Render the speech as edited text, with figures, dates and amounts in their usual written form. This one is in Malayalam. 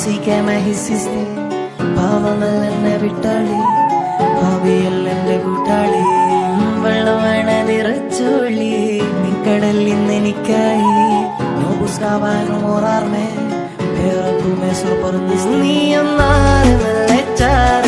sí que me hiciste പാവമല്ല എന്നെ വിട്ടാളി ഭാവിയല്ല എന്റെ കൂട്ടാളി വെള്ളമണ നിറച്ചോളി നിക്കടലിൽ നിന്ന് എനിക്കായി no buscaba enamorarme pero tú me sorprendiste നീ എന്നാലും echar